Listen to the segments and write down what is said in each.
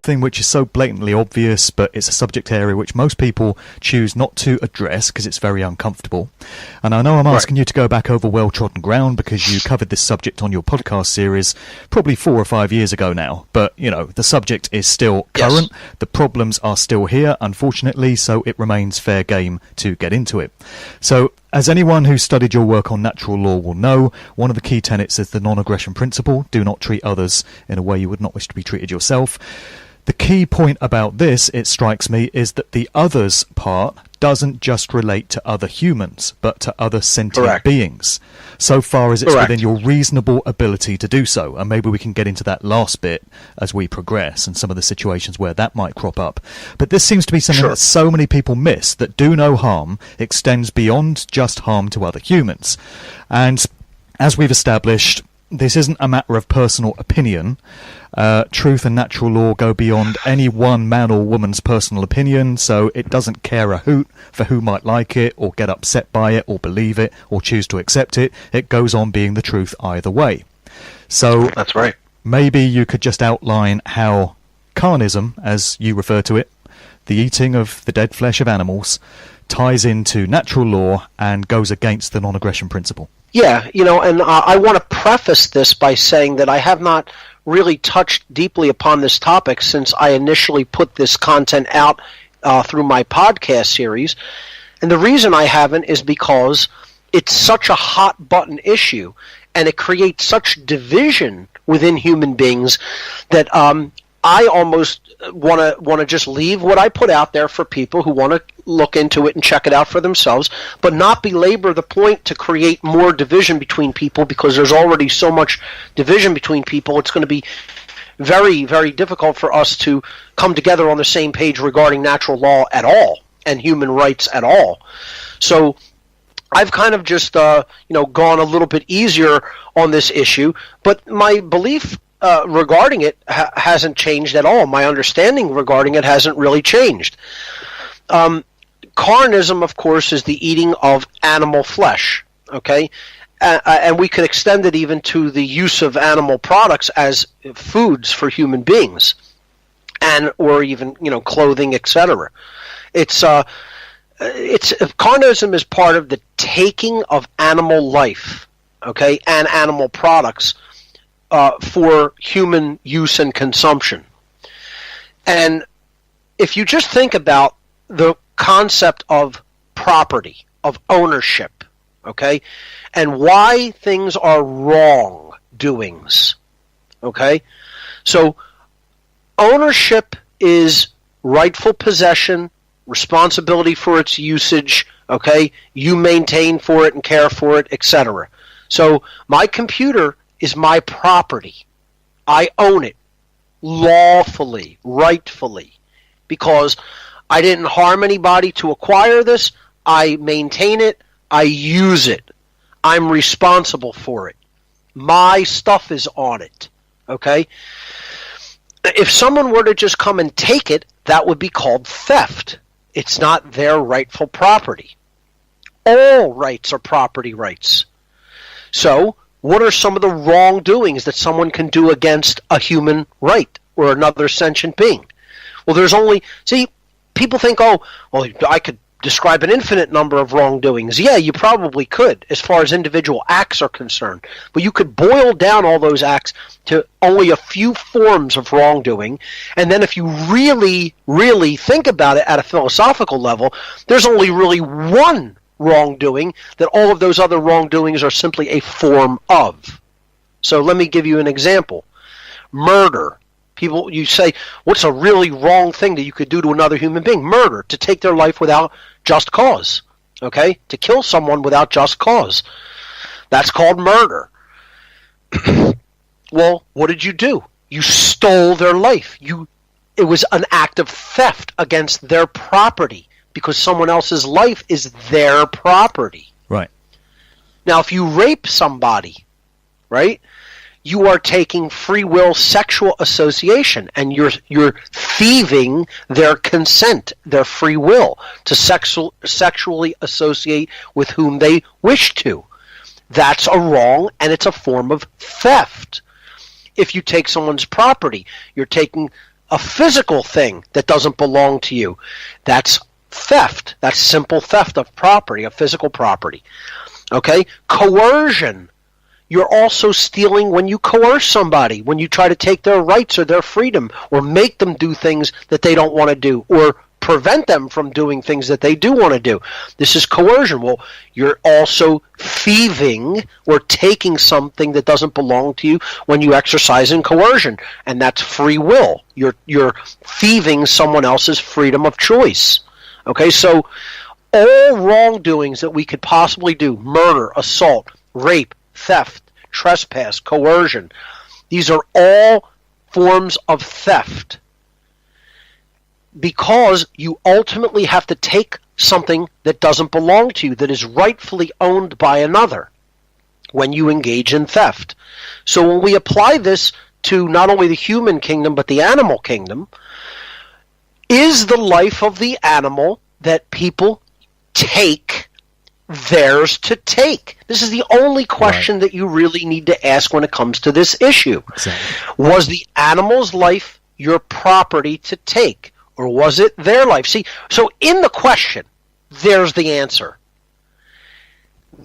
something which is so blatantly obvious, but it's a subject area which most people choose not to address because it's very uncomfortable. And I know I'm asking you to go back over well-trodden ground because you covered this subject on your podcast series probably 4 or 5 years ago now. But, you know, the subject is still current. Yes. The problems are still here, unfortunately, so it remains fair game to get into it. So, as anyone who studied your work on natural law will know, one of the key tenets is the non-aggression principle. Do not treat others in a way you would not wish to be treated yourself. The key point about this, it strikes me, is that the others part doesn't just relate to other humans, but to other sentient beings, so far as it's within your reasonable ability to do so. And maybe we can get into that last bit as we progress and some of the situations where that might crop up. But this seems to be something that so many people miss, that do no harm extends beyond just harm to other humans. And as we've established, this isn't a matter of personal opinion. Truth and natural law go beyond any one man or woman's personal opinion, so it doesn't care a hoot for who might like it or get upset by it or believe it or choose to accept it. It goes on being the truth either way. So that's right. Maybe you could just outline how Carnism, as you refer to it, the eating of the dead flesh of animals, ties into natural law and goes against the non-aggression principle. Yeah, you know, and I want to preface this by saying that I have not really touched deeply upon this topic since I initially put this content out through my podcast series. And the reason I haven't is because it's such a hot-button issue, and it creates such division within human beings that I almost want to just leave what I put out there for people who want to look into it and check it out for themselves, but not belabor the point to create more division between people, because there's already so much division between people. It's going to be very, very difficult for us to come together on the same page regarding natural law at all and human rights at all. So I've kind of just gone a little bit easier on this issue, but my belief regarding it hasn't changed at all. My understanding regarding it hasn't really changed. Carnism, of course, is the eating of animal flesh, okay? And we could extend it even to the use of animal products as foods for human beings, or even, clothing, etc. Carnism is part of the taking of animal life, okay, and animal products for human use and consumption. And if you just think about the concept of property, of ownership, okay, and why things are wrongdoings, okay, so ownership is rightful possession, responsibility for its usage, okay, you maintain for it and care for it, etc. So my computer is my property. I own it lawfully, rightfully, because I didn't harm anybody to acquire this. I maintain it. I use it. I'm responsible for it. My stuff is on it. Okay? If someone were to just come and take it, that would be called theft. It's not their rightful property. All rights are property rights. So, what are some of the wrongdoings that someone can do against a human right or another sentient being? Well, there's only... See, people think, I could describe an infinite number of wrongdoings. Yeah, you probably could, as far as individual acts are concerned. But you could boil down all those acts to only a few forms of wrongdoing. And then if you really, really think about it at a philosophical level, there's only really one wrongdoing, that all of those other wrongdoings are simply a form of. So let me give you an example. Murder. People, you say, what's a really wrong thing that you could do to another human being? Murder, to take their life without just cause. Okay? To kill someone without just cause. That's called murder. Well, what did you do? You stole their life. It was an act of theft against their property, because someone else's life is their property. Right. Now, if you rape somebody, right, you are taking free will sexual association, and you're thieving their consent, their free will to sexually associate with whom they wish to. That's a wrong, and it's a form of theft. If you take someone's property, you're taking a physical thing that doesn't belong to you. That's theft. That's simple theft of property, of physical property. Okay? Coercion. You're also stealing when you coerce somebody, when you try to take their rights or their freedom, or make them do things that they don't want to do, or prevent them from doing things that they do want to do. This is coercion. Well, you're also thieving or taking something that doesn't belong to you when you exercise in coercion, and that's free will. You're thieving someone else's freedom of choice. Okay, so all wrongdoings that we could possibly do, murder, assault, rape, theft, trespass, coercion, these are all forms of theft, because you ultimately have to take something that doesn't belong to you, that is rightfully owned by another, when you engage in theft. So when we apply this to not only the human kingdom but the animal kingdom, is the life of the animal that people take theirs to take? This is the only question that you really need to ask when it comes to this issue. Exactly. Was the animal's life your property to take, or was it their life? See, so in the question, there's the answer.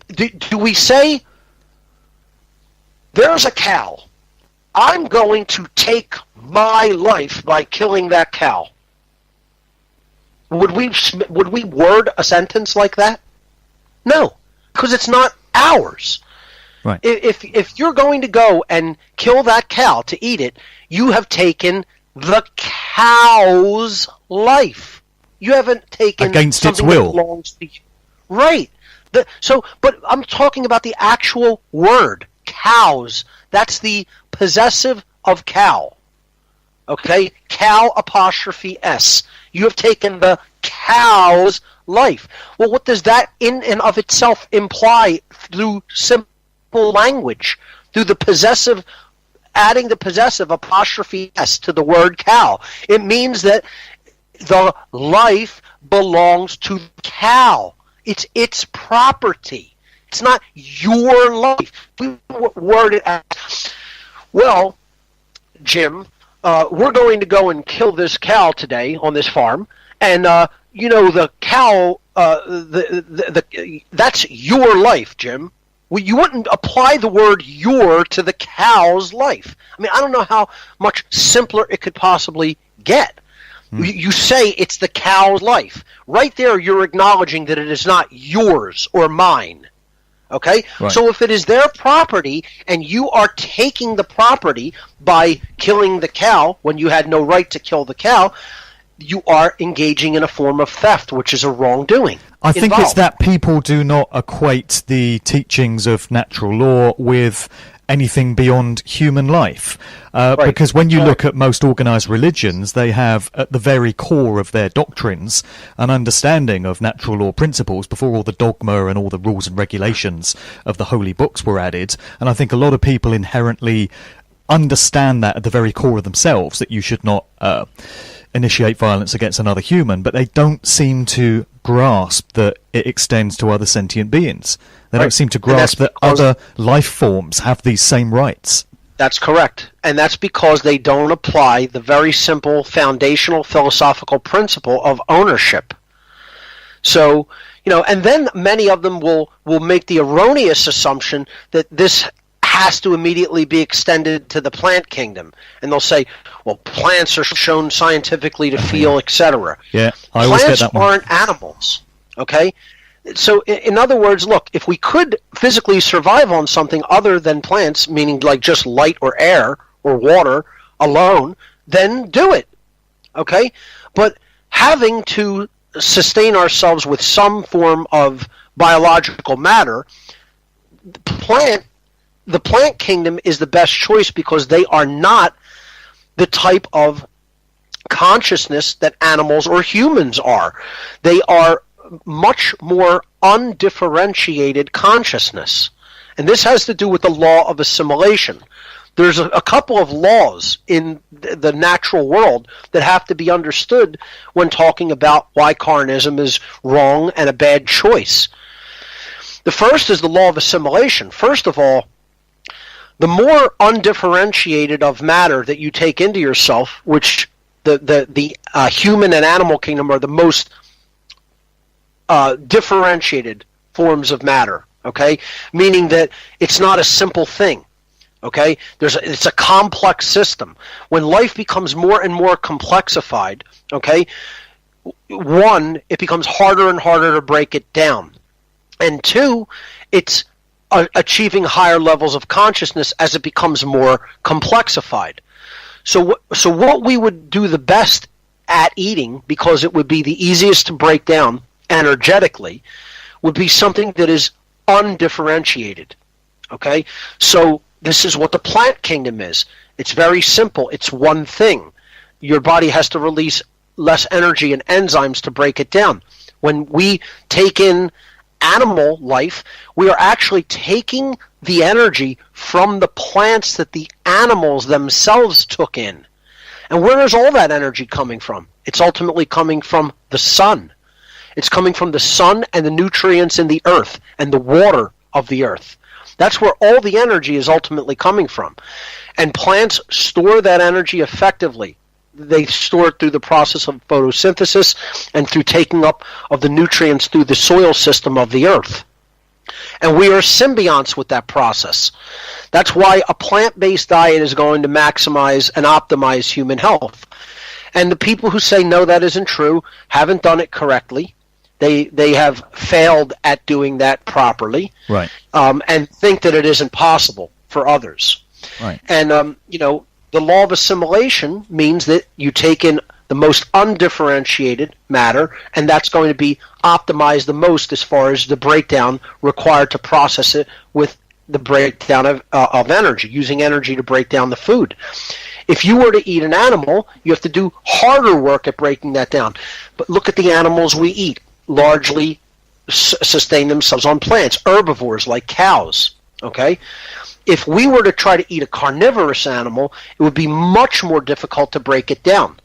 Do we say, there's a cow, I'm going to take my life by killing that cow? Would we word a sentence like that? No, because it's not ours. Right. If you're going to go and kill that cow to eat it, you have taken the cow's life. You haven't taken against its something will. That belongs to you. Right. But I'm talking about the actual word, cows. That's the possessive of cow. Okay? Cow apostrophe S. You have taken the cow's life. Well, what does that in and of itself imply through simple language? Through the possessive, adding the possessive apostrophe S to the word cow. It means that the life belongs to the cow. It's its property. It's not your life. We word it as, well, Jim, we're going to go and kill this cow today on this farm, and the cow, that's your life, Jim. Well, you wouldn't apply the word "your" to the cow's life. I mean, I don't know how much simpler it could possibly get. You say it's the cow's life. Right there, you're acknowledging that it is not yours or mine. Okay? Right. So if it is their property and you are taking the property by killing the cow when you had no right to kill the cow, you are engaging in a form of theft, which is a wrongdoing. I think it's that people do not equate the teachings of natural law with anything beyond human life. Right. Because when you look at most organized religions, they have at the very core of their doctrines an understanding of natural law principles before all the dogma and all the rules and regulations of the holy books were added. And I think a lot of people inherently understand that at the very core of themselves, that you should not initiate violence against another human, but they don't seem to grasp that it extends to other sentient beings. They don't seem to grasp that other life forms have these same rights. That's correct. And that's because they don't apply the very simple foundational philosophical principle of ownership. So, and then many of them will make the erroneous assumption that this has to immediately be extended to the plant kingdom. And they'll say, well, plants are shown scientifically to feel, etc. Yeah, I always get that one. Plants aren't animals, okay? So, in other words, look, if we could physically survive on something other than plants, meaning like just light or air or water alone, then do it, okay? But having to sustain ourselves with some form of biological matter, the plant kingdom is the best choice because they are not the type of consciousness that animals or humans are. They are much more undifferentiated consciousness. And this has to do with the law of assimilation. There's a couple of laws in the natural world that have to be understood when talking about why carnism is wrong and a bad choice. The first is the law of assimilation. First of all, the more undifferentiated of matter that you take into yourself, which the human and animal kingdom are the most differentiated forms of matter. Okay, meaning that it's not a simple thing. Okay, it's a complex system. When life becomes more and more complexified, okay, one, it becomes harder and harder to break it down, and two, it's achieving higher levels of consciousness as it becomes more complexified. So what we would do the best at eating, because it would be the easiest to break down energetically, would be something that is undifferentiated. Okay? So this is what the plant kingdom is. It's very simple. It's one thing. Your body has to release less energy and enzymes to break it down. When we take in animal life, we are actually taking the energy from the plants that the animals themselves took in. And where is all that energy coming from? It's ultimately coming from the sun. It's coming from the sun and the nutrients in the earth and the water of the earth. That's where all the energy is ultimately coming from. And plants store that energy effectively. They store it through the process of photosynthesis and through taking up of the nutrients through the soil system of the earth. And we are symbionts with that process. That's why a plant-based diet is going to maximize and optimize human health. And the people who say, no, that isn't true, haven't done it correctly. They have failed at doing that properly, right? And think that it isn't possible for others. Right. And, the law of assimilation means that you take in the most undifferentiated matter, and that's going to be optimized the most as far as the breakdown required to process it with the breakdown of energy, using energy to break down the food. If you were to eat an animal, you have to do harder work at breaking that down. But look at the animals we eat. Largely sustain themselves on plants, herbivores like cows. Okay? If we were to try to eat a carnivorous animal, it would be much more difficult to break it down.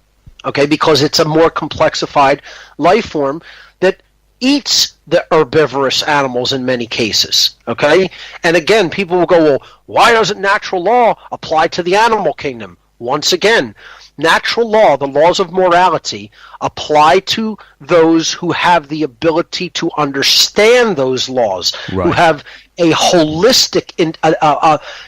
Okay? Because it's a more complexified life form that eats the herbivorous animals in many cases. Okay? And again, people will go, well, why doesn't natural law apply to the animal kingdom? Once again, natural law, the laws of morality, apply to those who have the ability to understand those laws, right, who have a holistic,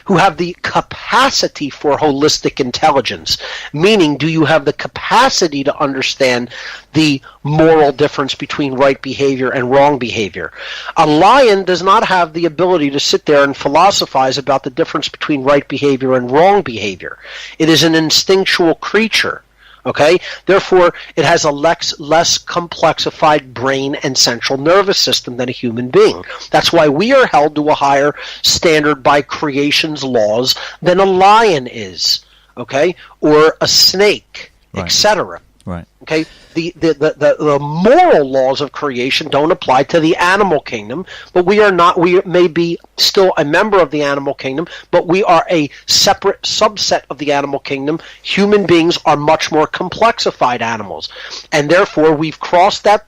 who have the capacity for holistic intelligence. Meaning, do you have the capacity to understand the moral difference between right behavior and wrong behavior? A lion does not have the ability to sit there and philosophize about the difference between right behavior and wrong behavior. It is an instinctual creature. Okay? Therefore, it has a less complexified brain and central nervous system than a human being. That's why we are held to a higher standard by creation's laws than a lion is, okay? Or a snake, right, etc. Right. Okay? The moral laws of creation don't apply to the animal kingdom, but we may be still a member of the animal kingdom, but we are a separate subset of the animal kingdom. Human beings are much more complexified animals, and therefore we've crossed that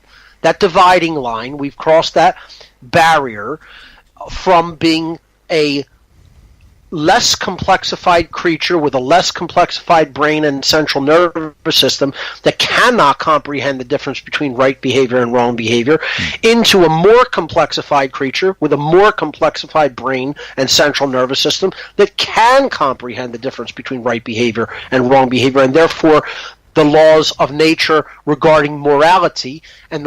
dividing line, we've crossed that barrier from being a less complexified creature with a less complexified brain and central nervous system that cannot comprehend the difference between right behavior and wrong behavior into a more complexified creature with a more complexified brain and central nervous system that can comprehend the difference between right behavior and wrong behavior, and therefore the laws of nature regarding morality and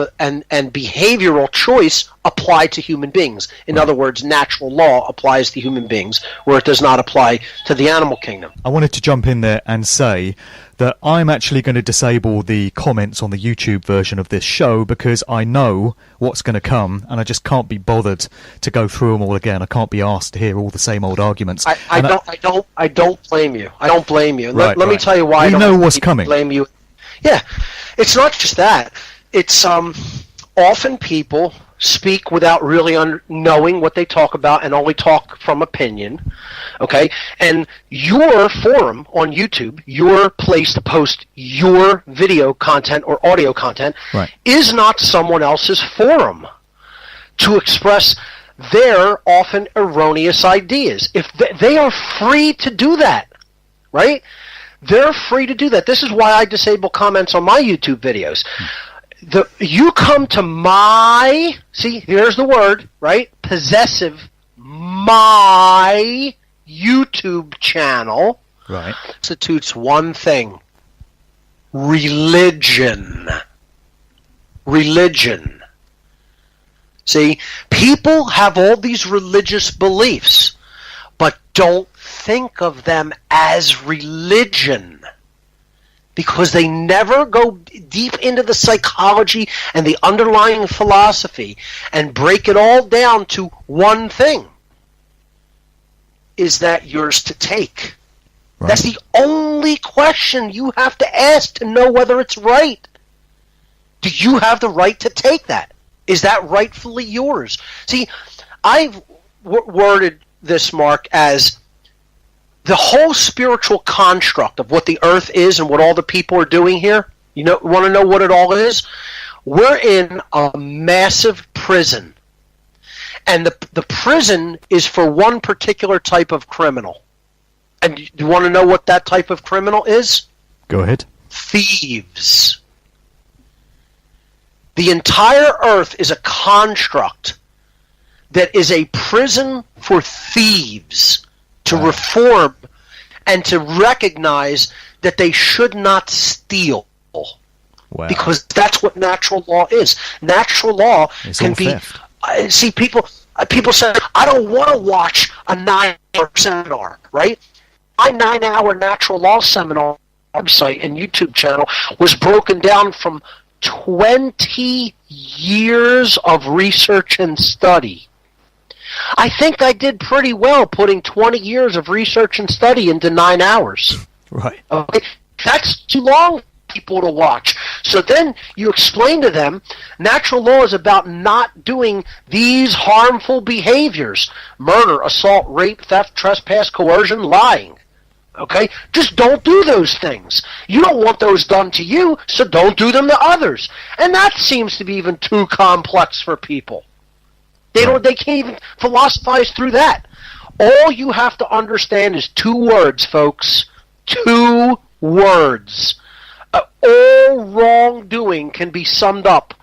behavioral choice apply to human beings. In other words, natural law applies to human beings, where it does not apply to the animal kingdom. I wanted to jump in there and say that I'm actually going to disable the comments on the YouTube version of this show because I know what's going to come, and I just can't be bothered to go through them all again. I can't be asked to hear all the same old arguments. I don't blame you. I don't blame you. Right, let me tell you why. We know what's coming. Blame you. Yeah, it's not just that. It's often people speak without really knowing what they talk about and only talk from opinion, okay? And your forum on YouTube, your place to post your video content or audio content, right, is not someone else's forum to express their often erroneous ideas. If they are free to do that, right? they're free to do that. This is why I disable comments on my YouTube videos. You come to my, see, here's the word, right? Possessive, my YouTube channel. Right. Constitutes one thing. Religion. Religion. See, people have all these religious beliefs, but don't think of them as religion because they never go deep into the psychology and the underlying philosophy and break it all down to one thing. Is that yours to take? Right. That's the only question you have to ask to know whether it's right. Do you have the right to take that? Is that rightfully yours? See, I've worded this, Mark, as the whole spiritual construct of what the earth is and what all the people are doing here. You know, want to know what it all is? We're in a massive prison. And the prison is for one particular type of criminal. And you want to know what that type of criminal is? Go ahead. Thieves. The entire earth is a construct that is a prison for thieves to reform and to recognize that they should not steal. Wow. Because that's what natural law is. Natural law can be... See, people say, I don't want to watch a 9-hour seminar, right? My 9-hour natural law seminar website and YouTube channel was broken down from 20 years of research and study. I think I did pretty well putting 20 years of research and study into 9 hours. Right. Okay? That's too long for people to watch. So then you explain to them, natural law is about not doing these harmful behaviors. Murder, assault, rape, theft, trespass, coercion, lying. Okay? Just don't do those things. You don't want those done to you, so don't do them to others. And that seems to be even too complex for people. They can't even philosophize through that. All you have to understand is 2 words, folks. 2 words. All wrongdoing can be summed up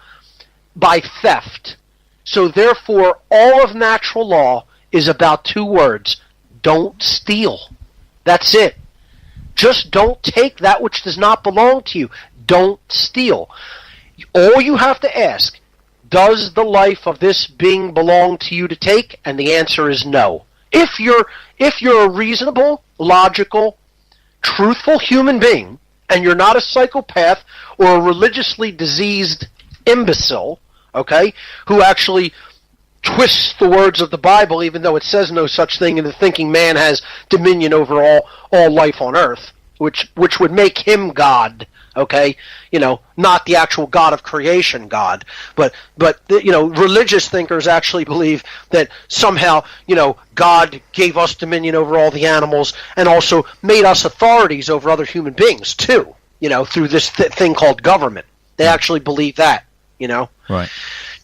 by theft. So therefore, all of natural law is about 2 words. Don't steal. That's it. Just don't take that which does not belong to you. Don't steal. All you have to ask, does the life of this being belong to you to take? And the answer is no. If you're a reasonable, logical, truthful human being, and you're not a psychopath or a religiously diseased imbecile, okay, who actually twists the words of the Bible, even though it says no such thing, and the thinking man has dominion over all life on earth, which would make him God, okay? You know, not the actual God of creation God, but you know, religious thinkers actually believe that somehow, you know, God gave us dominion over all the animals and also made us authorities over other human beings too, you know, through this thing called government. They actually believe that, you know? Right.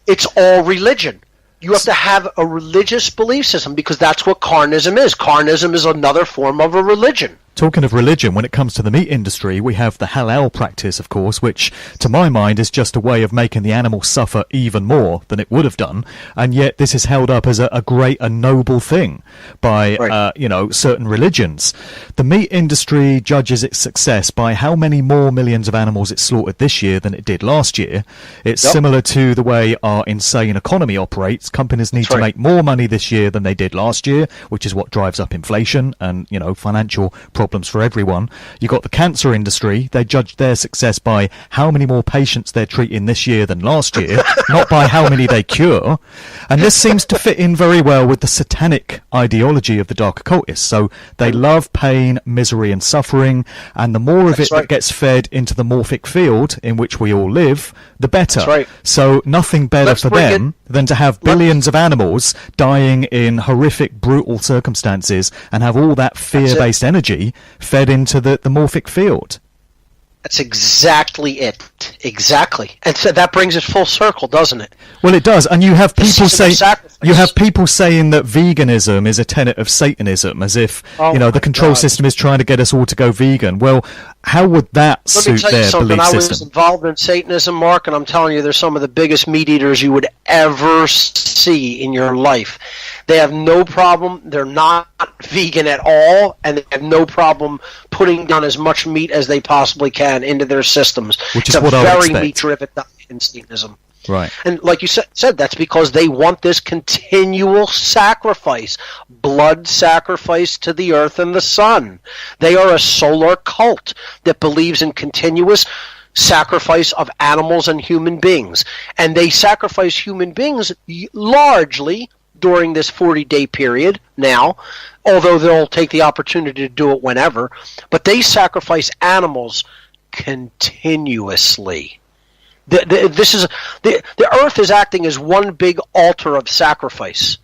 It's all religion. You have to have a religious belief system because that's what Carnism is. Carnism is another form of a religion. Talking of religion, when it comes to the meat industry, we have the halal practice, of course, which, to my mind, is just a way of making the animal suffer even more than it would have done. And yet this is held up as a great, a noble thing by, right. you know, certain religions. The meat industry judges its success by how many more millions of animals it slaughtered this year than it did last year. It's similar to the way our insane economy operates. Companies need to make more money this year than they did last year, which is what drives up inflation and, you know, financial problems for everyone. You got the cancer industry. They judge their success by how many more patients they're treating this year than last year, not by how many they cure. And this seems to fit in very well with the satanic ideology of the dark occultists. So they love pain, misery and suffering, and the more of it that gets fed into the morphic field in which we all live, the better. So nothing better for them than to have billions of animals dying in horrific, brutal circumstances and have all that fear-based energy fed into the morphic field. That's exactly it. Exactly. And so that brings it full circle, doesn't it? Well, it does. And you have people saying that veganism is a tenet of Satanism, as if the control system is trying to get us all to go vegan. Well, how would that suit their belief system? I was involved in Satanism, Mark, and I'm telling you, they're some of the biggest meat eaters you would ever see in your life. They have no problem. They're not vegan at all, and they have no problem putting down as much meat as they possibly can into their systems. Which is what I would expect. It's a very meat-driven diet in Satanism. Right. And like you said, that's because they want this continual sacrifice, blood sacrifice to the earth and the sun. They are a solar cult that believes in continuous sacrifice of animals and human beings. And they sacrifice human beings largely during this 40-day period now, although they'll take the opportunity to do it whenever. But they sacrifice animals continuously. The earth is acting as one big altar of sacrifice.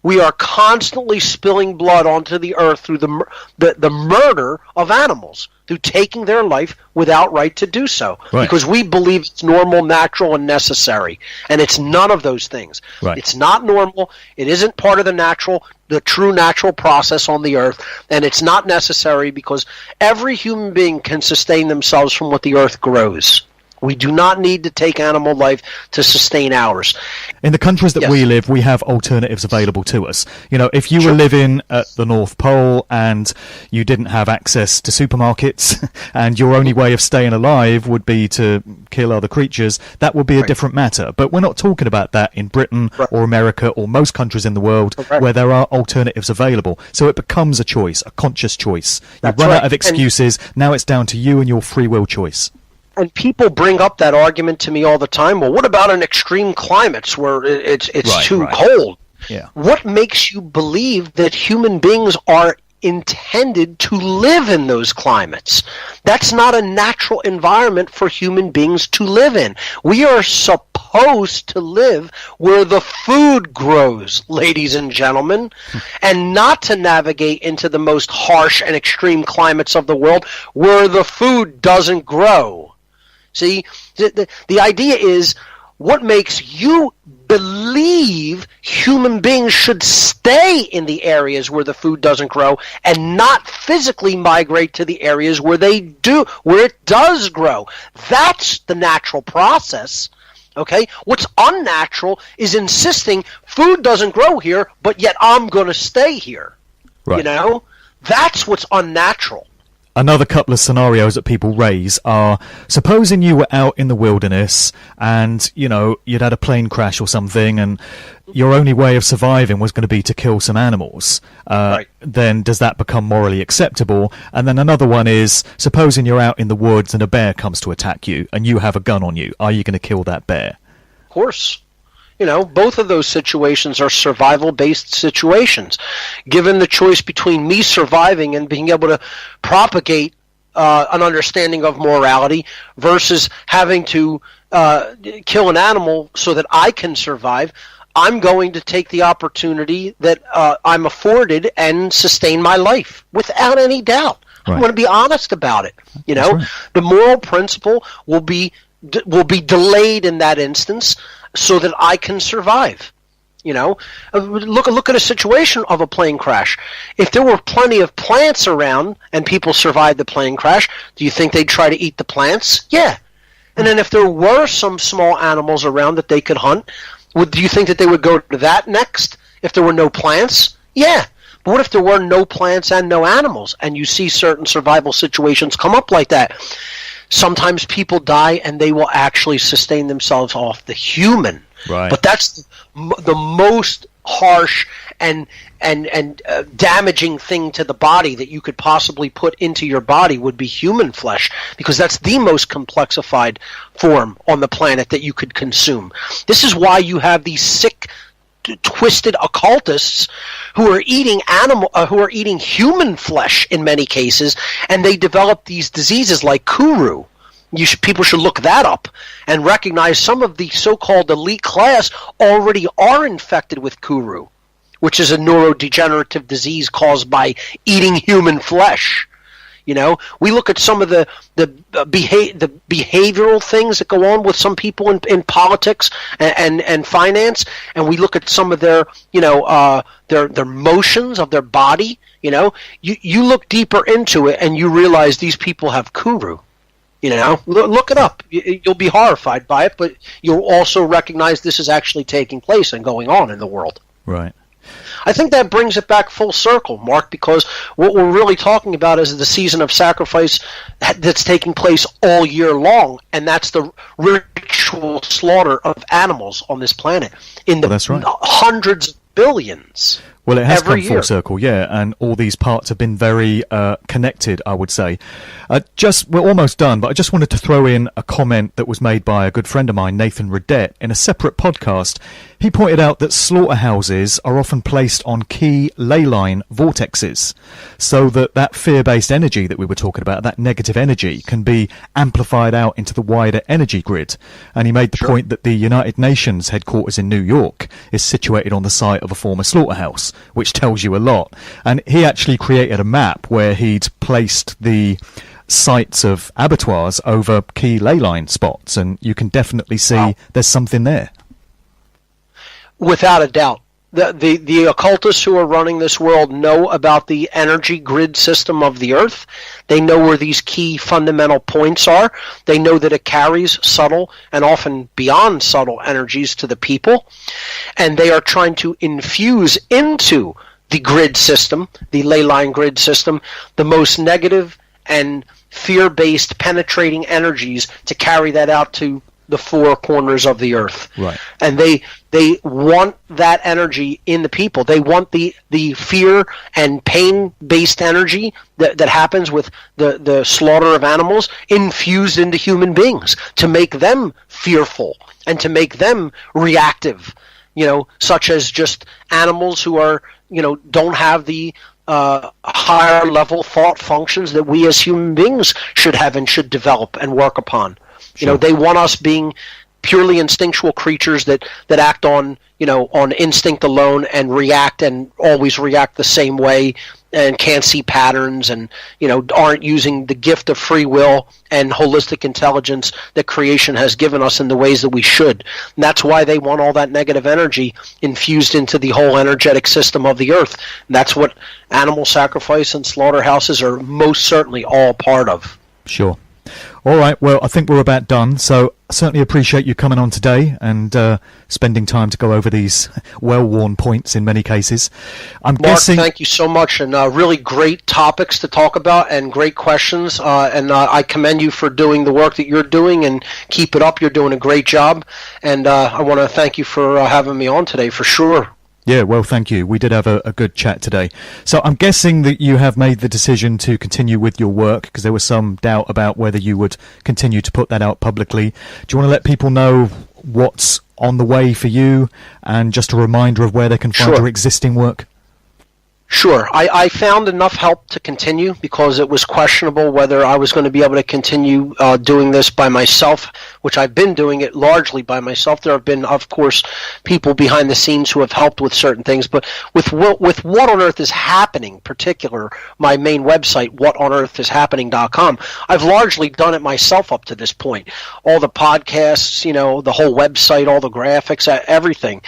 We are constantly spilling blood onto the earth through the murder of animals, through taking their life without right to do so. Right. Because we believe it's normal, natural, and necessary. And it's none of those things. Right. It's not normal. It isn't part of the true natural process on the earth. And it's not necessary because every human being can sustain themselves from what the earth grows. We do not need to take animal life to sustain ours. In the countries that we live, we have alternatives available to us. If you were living at the North Pole and you didn't have access to supermarkets and your only way of staying alive would be to kill other creatures, that would be a different matter. But we're not talking about that in Britain or America or most countries in the world where there are alternatives available. So it becomes a choice, a conscious choice. You run out of excuses. Now it's down to you and your free will choice. And people bring up that argument to me all the time. Well, what about in extreme climates where it's too cold? Yeah. What makes you believe that human beings are intended to live in those climates? That's not a natural environment for human beings to live in. We are supposed to live where the food grows, ladies and gentlemen, and not to navigate into the most harsh and extreme climates of the world where the food doesn't grow. See, the idea is, what makes you believe human beings should stay in the areas where the food doesn't grow and not physically migrate to the areas where it does grow? That's the natural process. Okay? What's unnatural is insisting food doesn't grow here, but yet I'm going to stay here. Right. That's what's unnatural. Another couple of scenarios that people raise are, supposing you were out in the wilderness and, you'd had a plane crash or something and your only way of surviving was going to be to kill some animals. Then does that become morally acceptable? And then another one is, supposing you're out in the woods and a bear comes to attack you and you have a gun on you. Are you going to kill that bear? Of course. Both of those situations are survival-based situations. Given the choice between me surviving and being able to propagate an understanding of morality versus having to kill an animal so that I can survive, I'm going to take the opportunity that I'm afforded and sustain my life without any doubt. Right. I'm going to be honest about it. Right. The moral principle will be delayed in that instance, so that I can survive. Look at a situation of a plane crash. If there were plenty of plants around and people survived the plane crash, do you think they'd try to eat the plants? Yeah. And then if there were some small animals around that they could hunt, do you think that they would go to that next if there were no plants? Yeah. But what if there were no plants and no animals, and you see certain survival situations come up like that? Sometimes people die and they will actually sustain themselves off the human. Right. But that's the most harsh and damaging thing to the body that you could possibly put into your body would be human flesh, because that's the most complexified form on the planet that you could consume. This is why you have these sick, twisted occultists who are eating human flesh in many cases, and they develop these diseases like Kuru. People should look that up and recognize some of the so-called elite class already are infected with Kuru, which is a neurodegenerative disease caused by eating human flesh. We look at some of the behavioral things that go on with some people in politics and finance, and we look at some of their their motions of their body. You look deeper into it, and you realize these people have kuru. Look it up. You'll be horrified by it, but you'll also recognize this is actually taking place and going on in the world. Right. I think that brings it back full circle, Mark, because what we're really talking about is the season of sacrifice that's taking place all year long, and that's the ritual slaughter of animals on this planet in the that's right. hundreds of billions. Well, it has come year. full circle, yeah, and all these parts have been very connected, I would say. We're almost done, but I just wanted to throw in a comment that was made by a good friend of mine, Nathan Redette, in a separate podcast. He pointed out that slaughterhouses are often placed on key ley line vortexes, so that fear-based energy that we were talking about, that negative energy, can be amplified out into the wider energy grid. And he made the point that the United Nations headquarters in New York is situated on the site of a former slaughterhouse, which tells you a lot. And he actually created a map where he'd placed the sites of abattoirs over key ley line spots, and you can definitely see there's something there. Without a doubt. The occultists who are running this world know about the energy grid system of the Earth. They know where these key fundamental points are. They know that it carries subtle and often beyond subtle energies to the people. And they are trying to infuse into the grid system, the ley line grid system, the most negative and fear-based penetrating energies to carry that out to the four corners of the Earth. Right. And they want that energy in the people. They want the fear and pain-based energy that happens with the slaughter of animals infused into human beings to make them fearful and to make them reactive, such as just animals who are, don't have the higher level thought functions that we as human beings should have and should develop and work upon. Sure. They want us being purely instinctual creatures that act on instinct alone and always react the same way and can't see patterns and aren't using the gift of free will and holistic intelligence that creation has given us in the ways that we should. And that's why they want all that negative energy infused into the whole energetic system of the Earth. And that's what animal sacrifice and slaughterhouses are most certainly all part of. Sure. All right, well, I think we're about done, so I certainly appreciate you coming on today and spending time to go over these well-worn points in many cases. Mark, thank you so much, and really great topics to talk about and great questions, and I commend you for doing the work that you're doing, and keep it up. You're doing a great job, and I want to thank you for having me on today, for sure. Yeah, well, thank you. We did have a good chat today. So I'm guessing that you have made the decision to continue with your work, because there was some doubt about whether you would continue to put that out publicly. Do you want to let people know what's on the way for you and just a reminder of where they can find your existing work? Sure. I found enough help to continue because it was questionable whether I was going to be able to continue doing this by myself, which I've been doing it largely by myself. There have been, of course, people behind the scenes who have helped with certain things, but with What on Earth is Happening, particular, my main website, whatonearthishappening.com, I've largely done it myself up to this point. All the podcasts, the whole website, all the graphics, everything.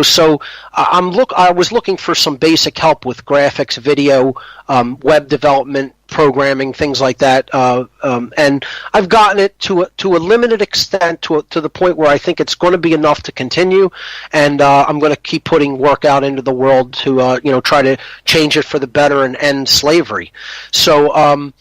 So I was looking for some basic help with graphics, video, web development, programming, things like that, and I've gotten it to a limited extent to the point where I think it's going to be enough to continue, and I'm going to keep putting work out into the world to try to change it for the better and end slavery. So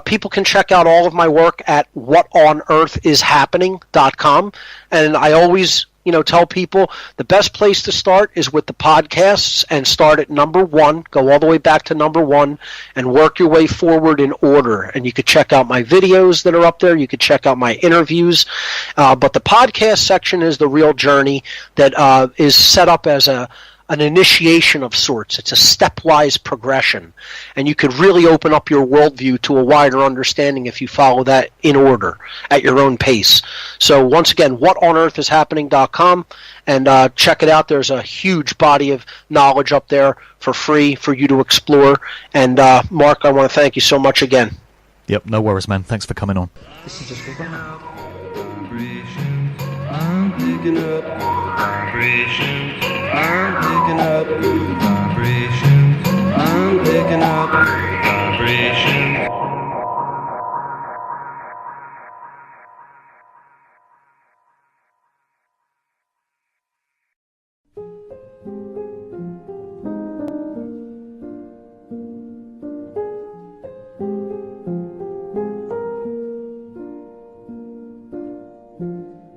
people can check out all of my work at whatonearthishappening.com, and I always tell people the best place to start is with the podcasts and start at number 1, go all the way back to number 1 and work your way forward in order. And you could check out my videos that are up there. You could check out my interviews. But the podcast section is the real journey that is set up as an initiation of sorts. It's a stepwise progression, and you could really open up your worldview to a wider understanding if you follow that in order at your own pace. So once again, whatonearthishappening.com, and check it out. There's a huge body of knowledge up there for free for you to explore. And Mark, I want to thank you so much again. Yep, no worries, man. Thanks for coming on. This is just a ride. Vibrations, I'm picking up vibrations, I'm picking up vibrations, I'm picking up vibrations.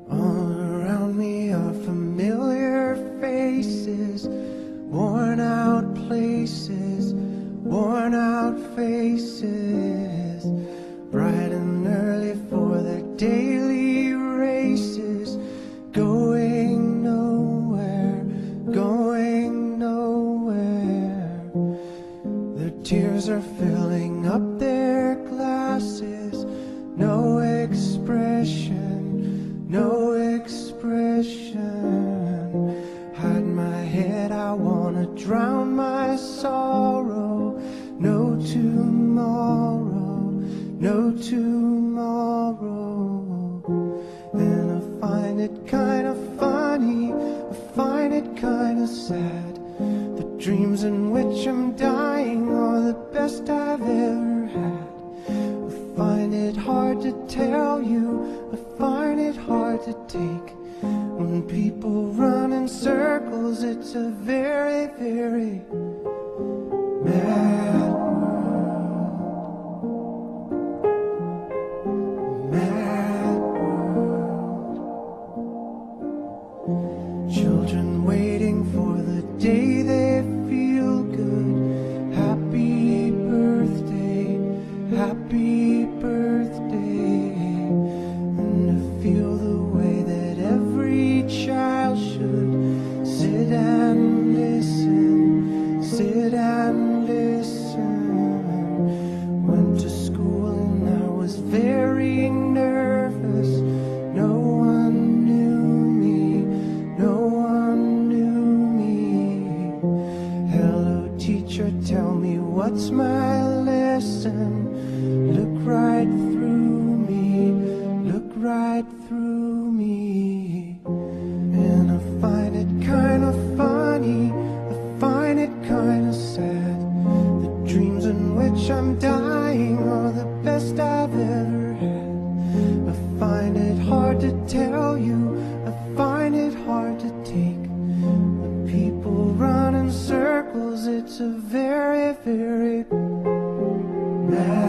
All around me are familiar faces, worn out places, worn out faces, bright and early for their daily races, going nowhere, going nowhere. Their tears are filling up their glasses, no expression, no expression. Hide my head, I wanna drown my sorrow. No tomorrow, no tomorrow. And I find it kinda funny, I find it kinda sad. The dreams in which I'm dying are the best I've ever had. I find it hard to tell you, I find it hard to take. When people run in circles, it's a very, very mad world. Mad world. Children waiting for the day they feel good. Happy birthday, happy birthday. And to feel the way that every child should sit and listen, sit and listen. Went to school and I was very nervous. No one knew me, no one knew me. Hello teacher, tell me what's my lesson. Look right through me, look right through me. And I find it kind of funny, I find it kind of sad. The dreams in which I'm dying are the best I've ever had. I find it hard to tell you, I find it hard to take. When people run in circles, it's a very, very mad